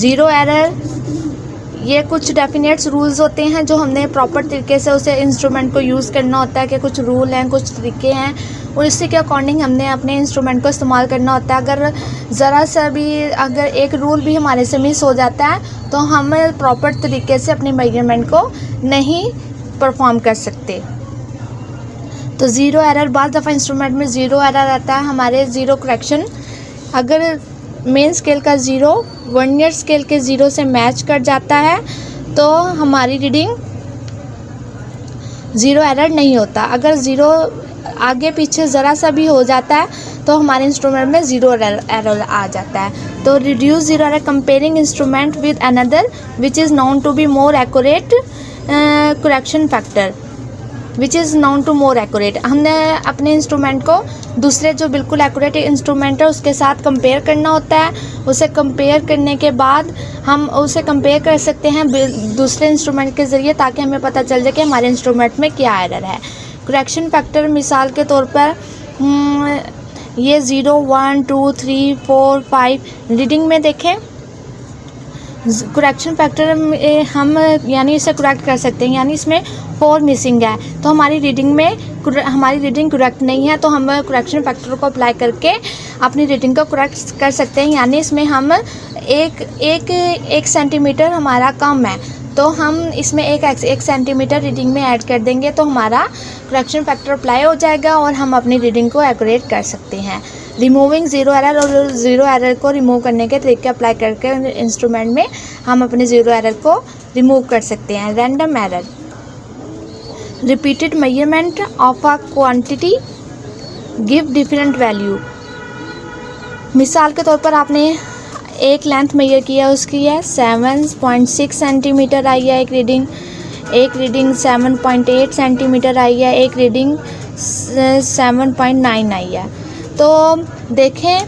Zero error, ये कुछ डेफिनेट्स rules होते हैं जो हमने प्रॉपर तरीके से उसे इंस्ट्रूमेंट को यूज़ करना होता है कि कुछ रूल हैं, कुछ तरीके हैं और इसी के अकॉर्डिंग हमने अपने इंस्ट्रूमेंट को इस्तेमाल करना होता है। अगर ज़रा सा भी अगर एक रूल भी हमारे से मिस हो जाता है तो हम प्रॉपर तरीके से अपने मेजरमेंट को नहीं परफॉर्म कर सकते। तो ज़ीरो एरर, बाद दफ़ा इंस्ट्रूमेंट में ज़ीरो एरर आता है, हमारे ज़ीरो करेक्शन अगर मेन स्केल का ज़ीरो वर्नियर स्केल के ज़ीरो से मैच कर जाता है तो हमारी रीडिंग ज़ीरो एरर नहीं होता। अगर ज़ीरो आगे पीछे ज़रा सा भी हो जाता है तो हमारे इंस्ट्रूमेंट में ज़ीरो एरर आ जाता है। तो reduce zero error comparing instrument with another which is known to be more accurate correction factor which is known to more accurate. हमने अपने इंस्ट्रूमेंट को दूसरे जो बिल्कुल एक्यूरेट इंस्ट्रूमेंट है उसके साथ कंपेयर करना होता है। उसे कंपेयर करने के बाद हम उसे कंपेयर कर सकते हैं दूसरे इंस्ट्रूमेंट के ज़रिए ताकि हमें पता चल जाए कि हमारे इंस्ट्रूमेंट में क्या एरर है। करेक्शन फैक्टर मिसाल के तौर पर ये 0, 1, 2, 3, 4, 5 रीडिंग में देखें, करेक्शन फैक्टर हम यानी इसे करेक्ट कर सकते हैं, यानी इसमें 4 मिसिंग है तो हमारी रीडिंग करेक्ट नहीं है, तो हम करेक्शन फैक्टर को अप्लाई करके अपनी रीडिंग को करेक्ट कर सकते हैं। यानी इसमें हम एक सेंटीमीटर हमारा कम है तो हम इसमें एक सेंटीमीटर रीडिंग में ऐड कर देंगे तो हमारा करेक्शन फैक्टर अप्लाई हो जाएगा और हम अपनी रीडिंग को एक्यूरेट कर सकते हैं। रिमूविंग ज़ीरो एरर, और ज़ीरो एरर को रिमूव करने के तरीके अप्लाई करके इंस्ट्रूमेंट में हम अपने ज़ीरो एरर को रिमूव कर सकते हैं। Random error, repeated measurement of a quantity give different value. मिसाल के तौर पर आपने एक लेंथ मेजर किया, उसकी है 7.6 सेंटीमीटर आई है एक रीडिंग 7.8 सेंटीमीटर आई है, एक रीडिंग 7.9 आई है। तो देखें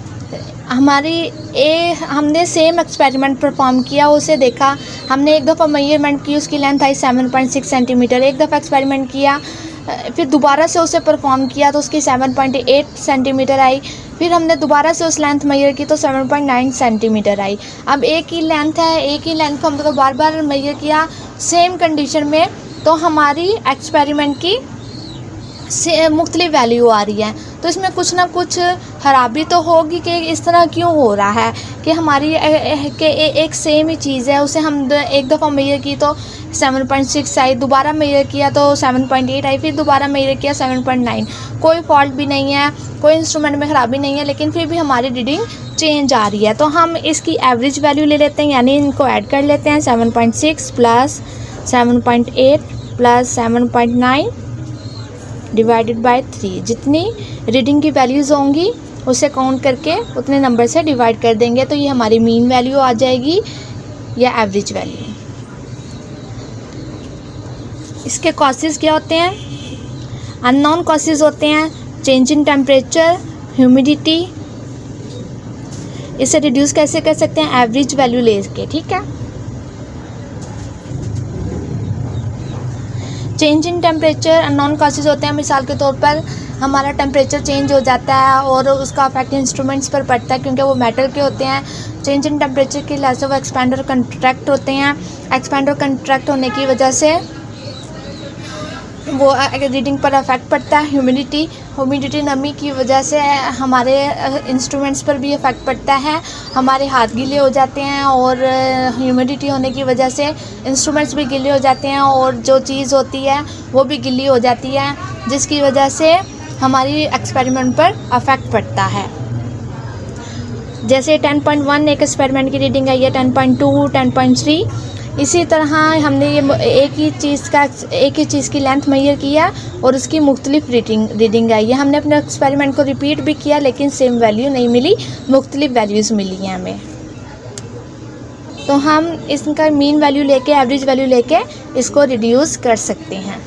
हमने सेम एक्सपेरिमेंट परफॉर्म किया, उसे देखा, हमने एक दफ़ा मेजरमेंट की, उसकी लेंथ आई 7.6 सेंटीमीटर, एक दफ़ा एक्सपेरिमेंट किया, फिर दोबारा से उसे परफॉर्म किया तो उसकी 7.8 सेंटीमीटर आई, फिर हमने दोबारा से उस लेंथ मेजर की तो 7.9 सेंटीमीटर आई। अब एक ही लेंथ को हमने बार बार मेजर किया सेम कंडीशन में तो हमारी एक्सपेरिमेंट की मुख्तलिफ वैल्यू आ रही है। तो इसमें कुछ ना कुछ खराबी तो होगी कि इस तरह क्यों हो रहा है कि हमारी एक सेम ही चीज़ है, उसे हम एक दफ़ा मेजर की तो 7.6 आई, दोबारा मेजर किया तो 7.8 आई, फिर दोबारा मेजर किया 7.9। कोई फॉल्ट भी नहीं है, कोई इंस्ट्रूमेंट में ख़राबी नहीं है, लेकिन फिर भी हमारी रीडिंग चेंज आ रही है। तो हम इसकी एवरेज वैल्यू ले लेते हैं, यानी इनको ऐड कर लेते हैं। 7.6 प्लस 7.8 प्लस 7.9 डिवाइडेड बाय 3। जितनी रीडिंग की वैल्यूज़ होंगी उसे काउंट करके उतने नंबर से डिवाइड कर देंगे तो ये हमारी मीन वैल्यू आ जाएगी या एवरेज वैल्यू। इसके कॉसेस क्या होते हैं? अननोन कॉसेस होते हैं चेंज इन टेम्परेचर, ह्यूमिडिटी। इसे रिड्यूस कैसे कर सकते हैं? एवरेज वैल्यू लेके, ठीक है। Change in temperature unknown causes होते हैं, मिसाल के तौर पर हमारा टेम्परेचर चेंज हो जाता है और उसका इफेक्ट इंस्ट्रूमेंट्स पर पड़ता है क्योंकि वो मेटल के होते हैं। चेंज इन टेम्परेचर की वजह से वो एक्सपेंडर कंट्रैक्ट होते हैं, एक्सपेंडर कंट्रैक्ट होने की वजह से वो रीडिंग पर इफेक्ट पड़ता है। ह्यूमिडिटी नमी की वजह से हमारे इंस्ट्रूमेंट्स पर भी इफ़ेक्ट पड़ता है, हमारे हाथ गीले हो जाते हैं और ह्यूमिडिटी होने की वजह से इंस्ट्रूमेंट्स भी गीले हो जाते हैं और जो चीज़ होती है वो भी गीली हो जाती है, जिसकी वजह से हमारी एक्सपेरिमेंट पर इफ़ेक्ट पड़ता है। जैसे 10.1 एक एक्सपेरिमेंट की रीडिंग आई है, 10.2, 10.3। इसी तरह हमने ये एक ही चीज़ की लेंथ मेजर किया और उसकी मुख्तलिफ रीडिंग आई है। हमने अपने एक्सपेरिमेंट को रिपीट भी किया लेकिन सेम वैल्यू नहीं मिली, मुख्तलिफ वैल्यूज़ मिली हैं हमें। तो हम इसका मीन वैल्यू लेके, एवरेज वैल्यू लेके इसको रिड्यूस कर सकते हैं।